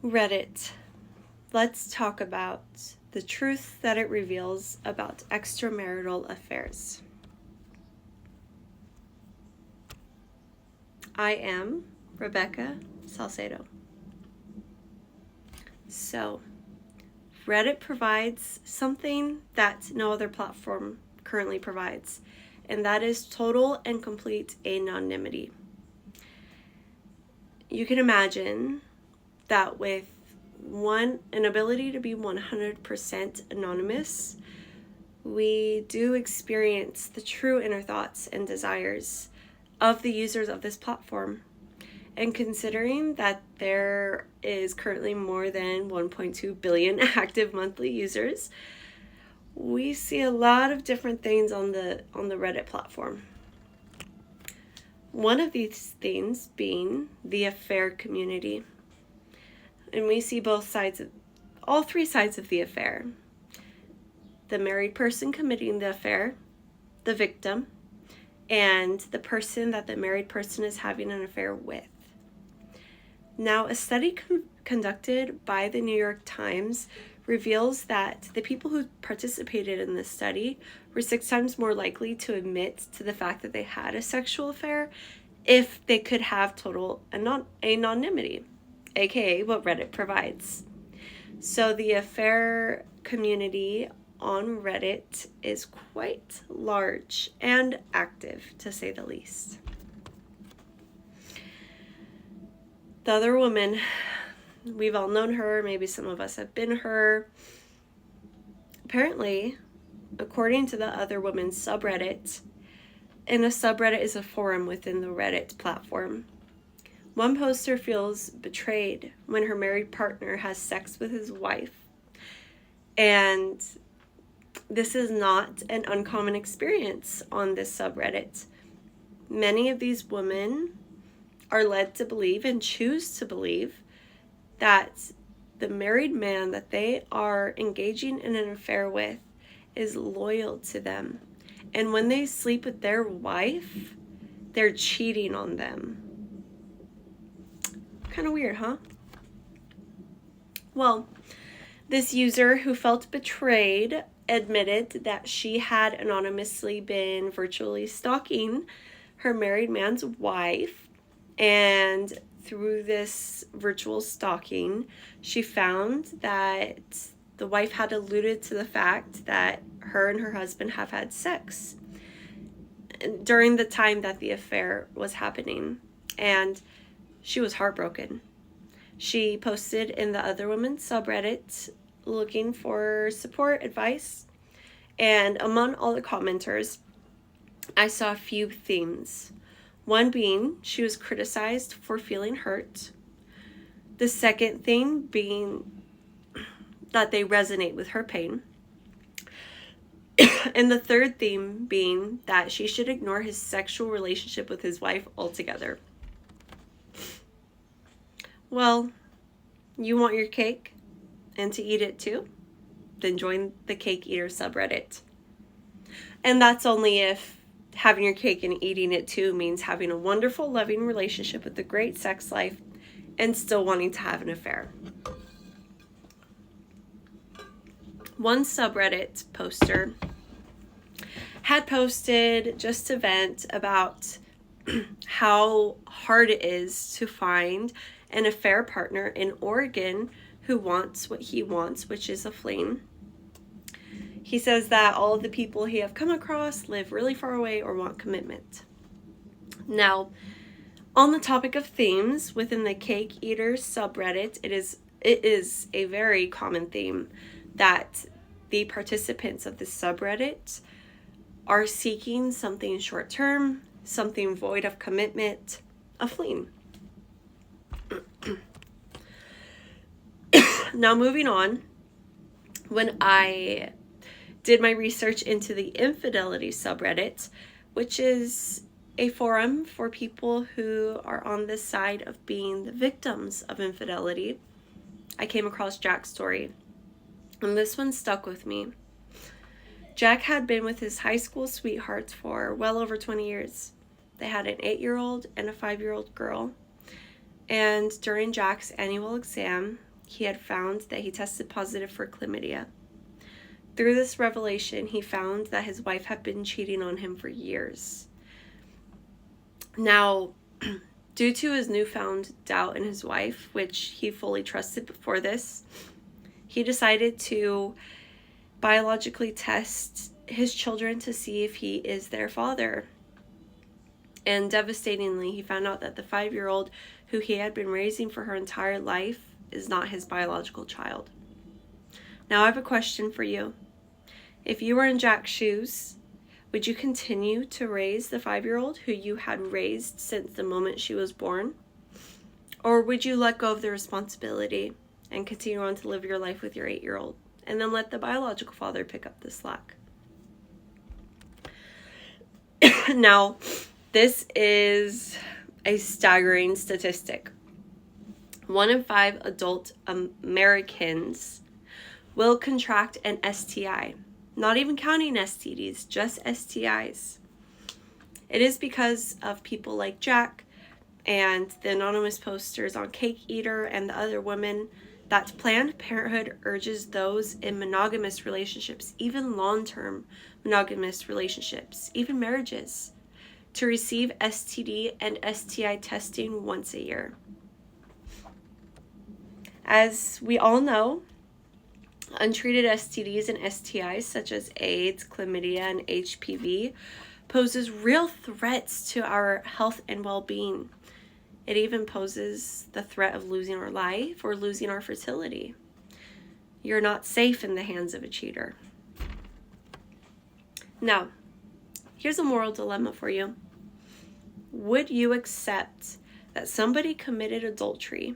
Reddit. Let's talk about the truth that it reveals about extramarital affairs. I am Rebecca Salcedo. So, Reddit provides something that no other platform currently provides, and that is total and complete anonymity. You can imagine that with an ability to be 100% anonymous, we do experience the true inner thoughts and desires of the users of this platform. And considering that there is currently more than 1.2 billion active monthly users, we see a lot of different things on the Reddit platform. One of these things being the affair community. And we see all three sides of the affair. The married person committing the affair, the victim, and the person that the married person is having an affair with. Now, a study conducted by the New York Times reveals that the people who participated in this study were 6 times more likely to admit to the fact that they had a sexual affair if they could have total anonymity, aka what Reddit provides. So the affair community on Reddit is quite large and active, to say the least. The other woman, we've all known her, maybe some of us have been her. Apparently, according to the Other Woman subreddit, and a subreddit is a forum within the Reddit platform, one poster feels betrayed when her married partner has sex with his wife. And this is not an uncommon experience on this subreddit. Many of these women are led to believe and choose to believe that the married man that they are engaging in an affair with is loyal to them. And when they sleep with their wife, they're cheating on them. Kind of weird, huh? Well, this user who felt betrayed admitted that she had anonymously been virtually stalking her married man's wife. And through this virtual stalking, she found that the wife had alluded to the fact that her and her husband have had sex during the time that the affair was happening. And she was heartbroken. She posted in the Other Women subreddit looking for support, advice. And among all the commenters, I saw a few themes. One being she was criticized for feeling hurt. The second thing being that they resonate with her pain. And the third theme being that she should ignore his sexual relationship with his wife altogether. Well, you want your cake and to eat it too? Then join the Cake Eater subreddit. And that's only if having your cake and eating it too means having a wonderful, loving relationship with a great sex life and still wanting to have an affair. One subreddit poster had posted just to vent about how hard it is to find an affair partner in Oregon who wants what he wants, which is a fling. He says that all of the people he have come across live really far away or want commitment. Now, on the topic of themes within the Cake Eater subreddit, it is a very common theme that the participants of this subreddit are seeking something short-term, something void of commitment, a fling. Now, moving on, when I did my research into the infidelity subreddit, which is a forum for people who are on the side of being the victims of infidelity, I came across Jack's story. And this one stuck with me. Jack had been with his high school sweetheart for well over 20 years. They had an 8-year-old and a 5-year-old girl. And during Jack's annual exam, he had found that he tested positive for chlamydia. Through this revelation, he found that his wife had been cheating on him for years. Now, due to his newfound doubt in his wife, which he fully trusted before this, he decided to biologically test his children to see if he is their father. And devastatingly, he found out that the 5-year-old who he had been raising for her entire life is not his biological child. Now, I have a question for you. If you were in Jack's shoes, would you continue to raise the 5-year-old who you had raised since the moment she was born? Or would you let go of the responsibility and continue on to live your life with your 8-year-old and then let the biological father pick up the slack? Now, this is a staggering statistic. 1 in 5 adult Americans will contract an STI. Not even counting STDs, just STIs. It is because of people like Jack and the anonymous posters on Cake Eater and the other women that Planned Parenthood urges those in monogamous relationships, even long-term monogamous relationships, even marriages, to receive STD and STI testing once a year. As we all know, untreated STDs and STIs such as AIDS, chlamydia, and HPV poses real threats to our health and well-being. It even poses the threat of losing our life or losing our fertility. You're not safe in the hands of a cheater. Now, here's a moral dilemma for you. Would you accept that somebody committed adultery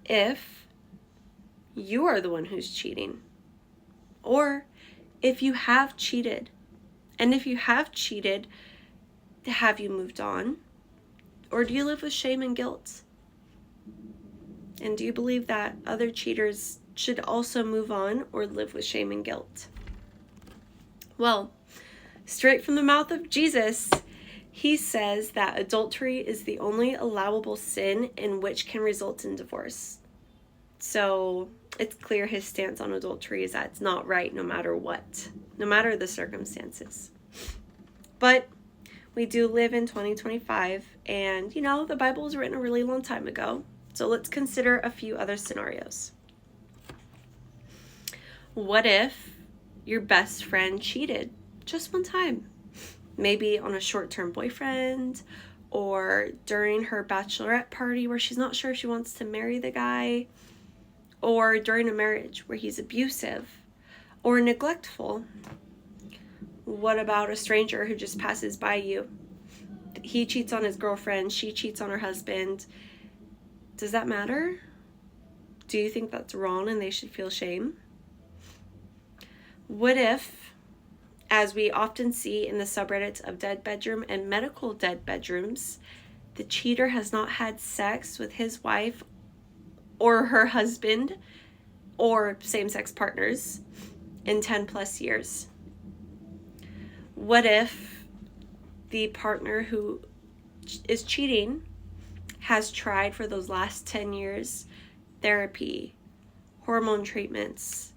if you are the one who's cheating? Or if you have cheated? And if you have cheated, have you moved on? Or do you live with shame and guilt? And do you believe that other cheaters should also move on or live with shame and guilt? Well, straight from the mouth of Jesus, he says that adultery is the only allowable sin in which can result in divorce. So it's clear his stance on adultery is that it's not right no matter what, no matter the circumstances. But we do live in 2025, and the Bible was written a really long time ago. So let's consider a few other scenarios. What if your best friend cheated just one time? Maybe on a short-term boyfriend, or during her bachelorette party where she's not sure if she wants to marry the guy, or during a marriage where he's abusive or neglectful. What about a stranger who just passes by you? He cheats on his girlfriend, she cheats on her husband. Does that matter? Do you think that's wrong and they should feel shame? What if, as we often see in the subreddits of dead bedroom and medical dead bedrooms, the cheater has not had sex with his wife or her husband or same-sex partners in 10 plus years? What if the partner who is cheating has tried for those last 10 years therapy, hormone treatments,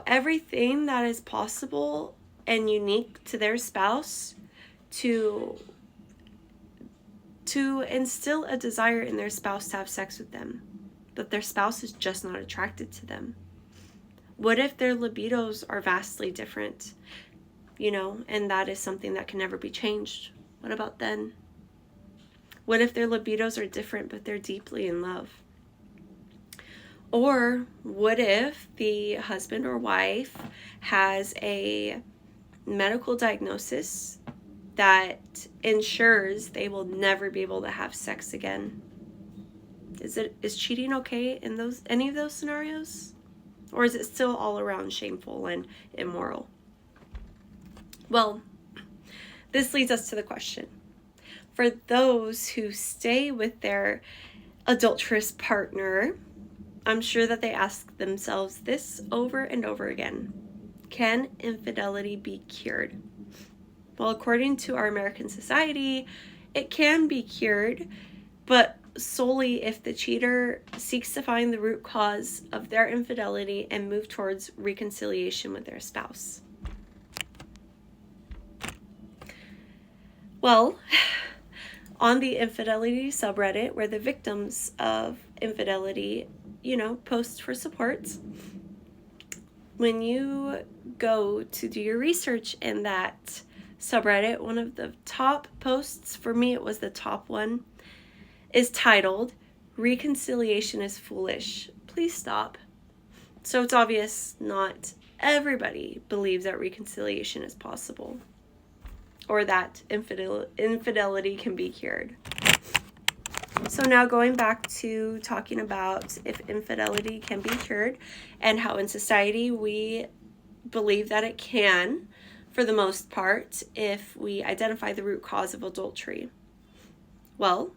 everything that is possible and unique to their spouse to instill a desire in their spouse to have sex with them, but their spouse is just not attracted to them? What if their libidos are vastly different, and that is something that can never be changed? What about then? What if their libidos are different, but they're deeply in love? Or what if the husband or wife has a medical diagnosis that ensures they will never be able to have sex again? Is cheating okay in any of those scenarios? Or is it still all around shameful and immoral? Well, this leads us to the question. For those who stay with their adulterous partner, I'm sure that they ask themselves this over and over again. Can infidelity be cured? Well, according to our American society, it can be cured, but solely if the cheater seeks to find the root cause of their infidelity and move towards reconciliation with their spouse. Well, on the infidelity subreddit, where the victims of infidelity, post for support, when you go to do your research in that subreddit, one of the top posts, for me it was the top one, is titled, "Reconciliation is Foolish. Please stop." So it's obvious not everybody believes that reconciliation is possible or that infidelity can be cured. So now going back to talking about if infidelity can be cured and how in society we believe that it can, for the most part, if we identify the root cause of adultery. Well,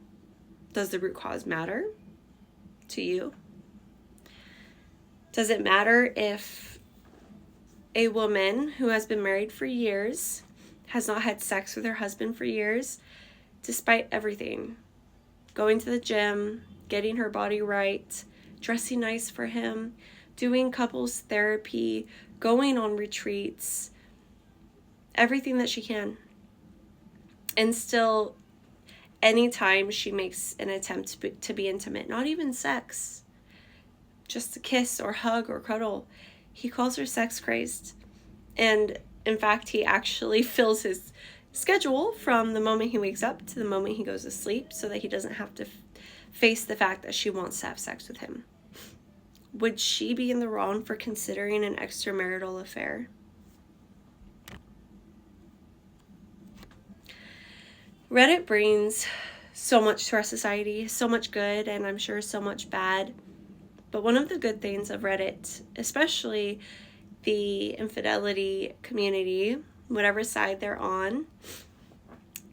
does the root cause matter to you? Does it matter if a woman who has been married for years, has not had sex with her husband for years, despite everything, going to the gym, getting her body right, dressing nice for him, doing couples therapy, going on retreats, everything that she can, and still anytime she makes an attempt to be intimate, not even sex, just a kiss or hug or cuddle, he calls her sex crazed. And in fact, he actually fills his schedule from the moment he wakes up to the moment he goes to sleep so that he doesn't have to face the fact that she wants to have sex with him. Would she be in the wrong for considering an extramarital affair? Reddit brings so much to our society, so much good, and I'm sure so much bad. But one of the good things of Reddit, especially the infidelity community, whatever side they're on,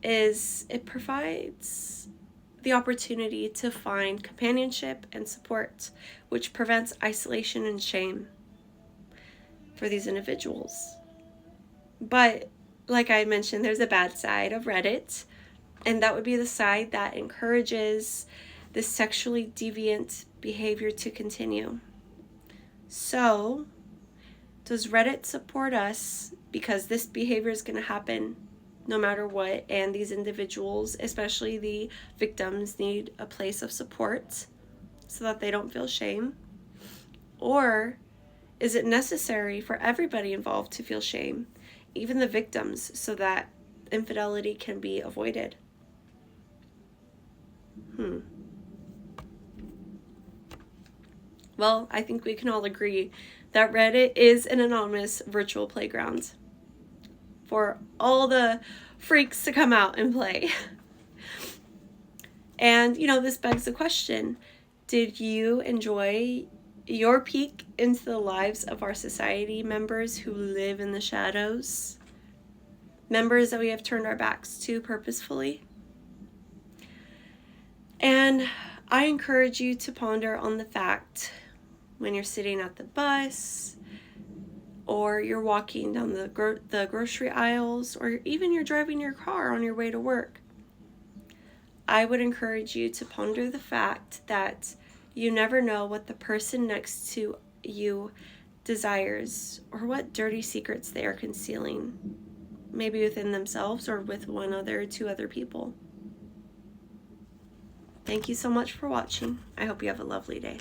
is it provides the opportunity to find companionship and support, which prevents isolation and shame for these individuals. But like I mentioned, there's a bad side of Reddit, and that would be the side that encourages this sexually deviant behavior to continue. So, does Reddit support us because this behavior is going to happen no matter what, and these individuals, especially the victims, need a place of support so that they don't feel shame? Or is it necessary for everybody involved to feel shame, even the victims, so that infidelity can be avoided? Well, I think we can all agree that Reddit is an anonymous virtual playground for all the freaks to come out and play. And, this begs the question, did you enjoy your peek into the lives of our society members who live in the shadows? Members that we have turned our backs to purposefully? And I encourage you to ponder on the fact when you're sitting at the bus, or you're walking down the grocery aisles, or even you're driving your car on your way to work. I would encourage you to ponder the fact that you never know what the person next to you desires or what dirty secrets they are concealing, maybe within themselves or with one other or two other people. Thank you so much for watching. I hope you have a lovely day.